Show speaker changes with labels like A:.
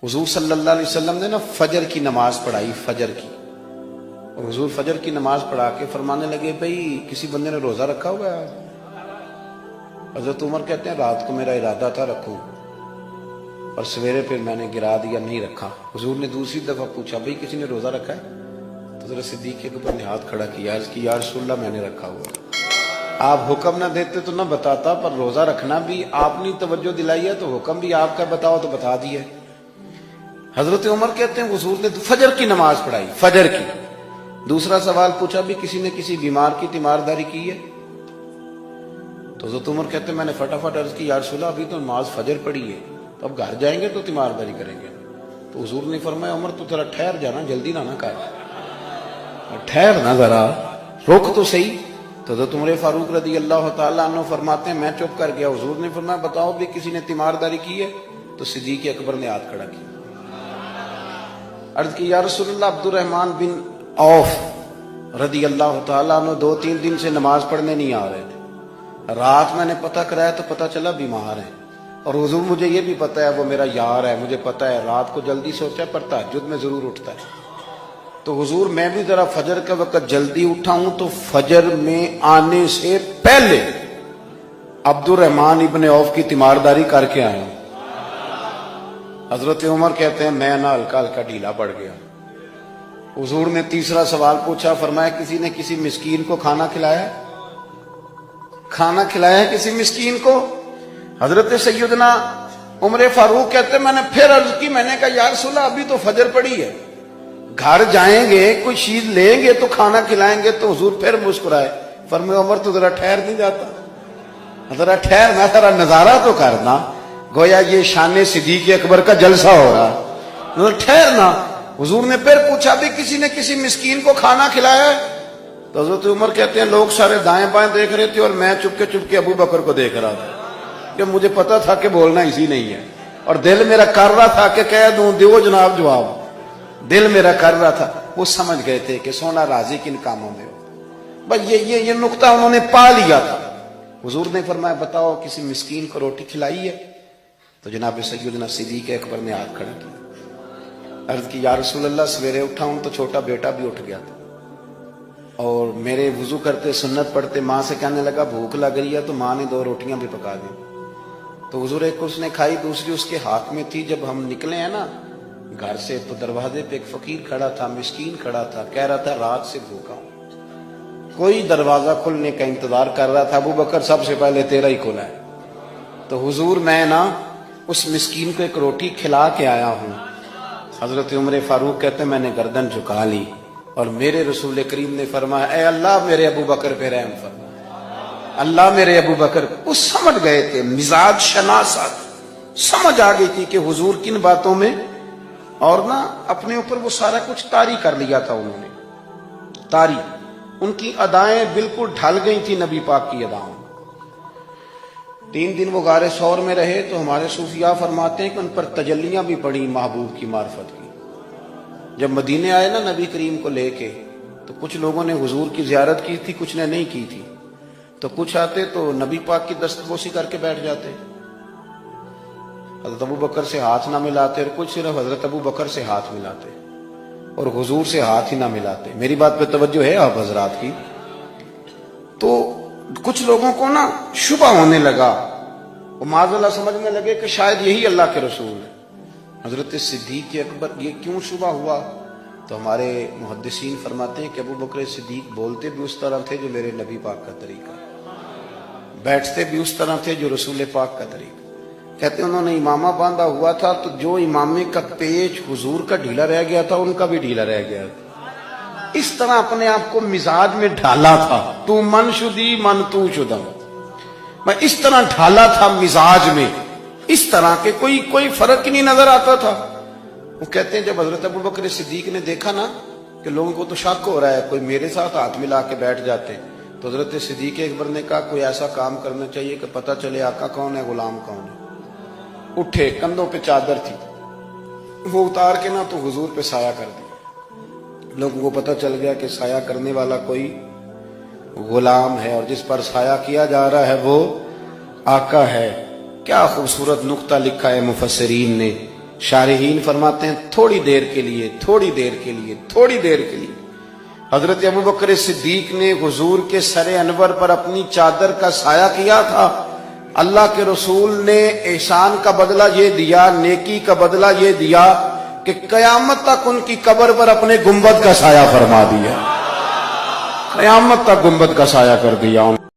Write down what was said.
A: حضور صلی اللہ علیہ وسلم نے نا فجر کی نماز پڑھائی، فجر کی، اور حضور فجر کی نماز پڑھا کے فرمانے لگے بھئی کسی بندے نے روزہ رکھا ہوا ہے؟ حضرت عمر کہتے ہیں رات کو میرا ارادہ تھا رکھوں، اور سویرے پھر میں نے گرا دیا، نہیں رکھا۔ حضور نے دوسری دفعہ پوچھا بھئی کسی نے روزہ رکھا ہے؟ تو حضرت صدیق کے اوپر نے ہاتھ کھڑا کیا، عرض کی یا رسول اللہ میں نے رکھا ہوا۔ آپ حکم نہ دیتے تو نہ بتاتا، پر روزہ رکھنا بھی آپ نے توجہ دلائی ہے تو حکم بھی آپ کا بتاؤ تو بتا دیا۔ حضرت عمر کہتے ہیں حضور نے فجر کی نماز پڑھائی، فجر کی۔ دوسرا سوال پوچھا بھی کسی نے کسی بیمار کی تیمارداری کی ہے؟ تو حضرت عمر کہتے ہیں میں نے فٹافٹ عرض کی یا رسول اللہ ابھی تو نماز فجر پڑھی ہے، تو اب گھر جائیں گے تو تیمارداری کریں گے۔ تو حضور نے فرمایا عمر تو ذرا ٹھہر جانا، جلدی نہ کر، ٹھہر نہ، ذرا رک تو صحیح۔ تو حضرت عمر فاروق رضی اللہ تعالیٰ عنہ فرماتے ہیں میں چپ کر گیا، حضور نے فرمایا بتاؤ بھی کسی نے تیمارداری کی ہے؟ تو صدیق اکبر نے ہاتھ کھڑا کیا، عرض کی یا رسول اللہ عبد الرحمن بن عوف رضی اللہ تعالیٰ عنہ 2-3 دن سے نماز پڑھنے نہیں آ رہے تھے، رات میں نے پتہ کرایا تو پتہ چلا بیمار ہیں، اور حضور مجھے یہ بھی پتہ ہے وہ میرا یار ہے، مجھے پتہ ہے رات کو جلدی سوتا ہے پر تہجد میں ضرور اٹھتا ہے، تو حضور میں بھی ذرا فجر کا وقت جلدی اٹھا ہوں تو فجر میں آنے سے پہلے عبد الرحمن ابن عوف کی تیمارداری کر کے آیا ہوں۔ حضرت عمر کہتے ہیں میں نہ ہلکا ہلکا ڈھیلا پڑ گیا۔ حضور نے تیسرا سوال پوچھا، فرمایا کسی نے کسی مسکین کو کھانا کھلایا؟ کھانا کھلایا کسی مسکین کو؟ حضرت سیدنا عمر فاروق کہتے ہیں میں نے پھر عرض کی، میں نے کہا یا رسول اللہ ابھی تو فجر پڑی ہے، گھر جائیں گے کوئی چیز لیں گے تو کھانا کھلائیں گے۔ تو حضور پھر مسکرائے، فرمایا عمر تو ذرا ٹھہر نہیں جاتا، ذرا ٹھہر نہ، ذرا نظارہ تو کرنا، گویا یہ شان صدیق اکبر کا جلسہ ہو رہا، ذرا ٹھہرنا۔ حضور نے پھر پوچھا بھی کسی نے کسی مسکین کو کھانا کھلایا ہے؟ تو حضرت عمر کہتے ہیں لوگ سارے دائیں بائیں دیکھ رہے تھے اور میں چپ کے ابو بکر کو دیکھ رہا تھا، کہ مجھے پتا تھا کہ بولنا اسی نہیں ہے، اور دل میرا کر رہا تھا کہ کہہ دوں دیو جناب جواب، دل میرا کر رہا تھا۔ وہ سمجھ گئے تھے کہ سونا راضی کن کاموں میں ہو، بس یہ نقطہ انہوں نے پا لیا تھا۔ حضور نے فرمایا بتاؤ کسی مسکین کو روٹی کھلائی ہے؟ تو جناب سیدنا صدیق اکبر نے ہاتھ کھڑا کیا، عرض کی یا رسول اللہ سویرے اٹھا ہوں تو چھوٹا بیٹا بھی اٹھ گیا تھا، اور میرے وضو کرتے سنت پڑھتے ماں سے کہنے لگا بھوک لگ رہی ہے، تو ماں نے 2 روٹیاں بھی پکا دی، تو حضور ایک اس نے کھائی دوسری اس کے ہاتھ میں تھی۔ جب ہم نکلے ہیں نا گھر سے تو دروازے پہ ایک فقیر کھڑا تھا، مسکین کھڑا تھا، کہہ رہا تھا رات سے بھوکا ہوں، کوئی دروازہ کھلنے کا انتظار کر رہا تھا، ابو بکر سب سے پہلے تیرا ہی کھلا ہے۔ تو حضور میں نا اس مسکین کو ایک روٹی کھلا کے آیا ہوں۔ حضرت عمر فاروق کہتے ہیں میں نے گردن جھکا لی، اور میرے رسول کریم نے فرمایا اے اللہ میرے ابو بکر پہ رحم فرما، اللہ میرے ابو بکر۔ وہ سمجھ گئے تھے، مزاج شناست سمجھ آ گئی تھی کہ حضور کن باتوں میں، اور نہ اپنے اوپر وہ سارا کچھ طاری کر لیا تھا انہوں نے، طاری، ان کی ادائیں بالکل ڈھل گئی تھی نبی پاک کی ادائیں۔ 3 دن وہ غار ثور میں رہے تو ہمارے صوفیاء فرماتے ہیں کہ ان پر تجلیاں بھی پڑی محبوب کی معرفت کی۔ جب مدینے آئے نا نبی کریم کو لے کے، تو کچھ لوگوں نے حضور کی زیارت کی تھی، کچھ نے نہیں کی تھی، تو کچھ آتے تو نبی پاک کی دستبوسی کر کے بیٹھ جاتے، حضرت ابو بکر سے ہاتھ نہ ملاتے، اور کچھ صرف حضرت ابو بکر سے ہاتھ ملاتے اور حضور سے ہاتھ ہی نہ ملاتے۔ میری بات پہ توجہ ہے آپ حضرات کی؟ تو کچھ لوگوں کو نا شبہ ہونے لگا، وہ معاذ اللہ سمجھنے لگے کہ شاید یہی اللہ کے رسول ہے۔ حضرت صدیق اکبر یہ کیوں شبہ ہوا؟ تو ہمارے محدثین فرماتے ہیں کہ ابو بکر صدیق بولتے بھی اس طرح تھے جو میرے نبی پاک کا طریقہ، بیٹھتے بھی اس طرح تھے جو رسول پاک کا طریقہ۔ کہتے ہیں انہوں نے امامہ باندھا ہوا تھا تو جو امامے کا پیچ حضور کا ڈھیلا رہ گیا تھا ان کا بھی ڈھیلا رہ گیا تھا، اس طرح اپنے آپ کو مزاج میں ڈھالا تھا، تو من شدی من تو شدم، میں اس طرح ڈھالا تھا مزاج میں، اس طرح کہ کوئی فرق ہی نہیں نظر آتا تھا۔ وہ کہتے ہیں جب حضرت ابو بکر صدیق نے دیکھا نا کہ لوگوں کو تو شک ہو رہا ہے، کوئی میرے ساتھ ہاتھ ملا کے بیٹھ جاتے، تو حضرت صدیق اکبر نے کہا کوئی ایسا کام کرنا چاہیے کہ پتہ چلے آقا کون ہے غلام کون ہے۔ اٹھے، کندھوں پہ چادر تھی، وہ اتار کے نا تو حضور پہ سایہ کر دیا، لوگوں کو پتہ چل گیا کہ سایہ کرنے والا کوئی غلام ہے، اور جس پر سایہ کیا جا رہا ہے وہ آقا ہے۔ کیا خوبصورت نقطہ لکھا ہے مفسرین نے، شارحین فرماتے ہیں تھوڑی دیر کے لیے، تھوڑی دیر کے لیے، تھوڑی دیر کے لیے حضرت ابوبکر صدیق نے حضور کے سر انور پر اپنی چادر کا سایہ کیا تھا۔ اللہ کے رسول نے احسان کا بدلہ یہ دیا، نیکی کا بدلہ یہ دیا کہ قیامت تک ان کی قبر پر اپنے گنبد کا سایہ فرما دیا، قیامت تک گنبد کا سایہ کر دیا۔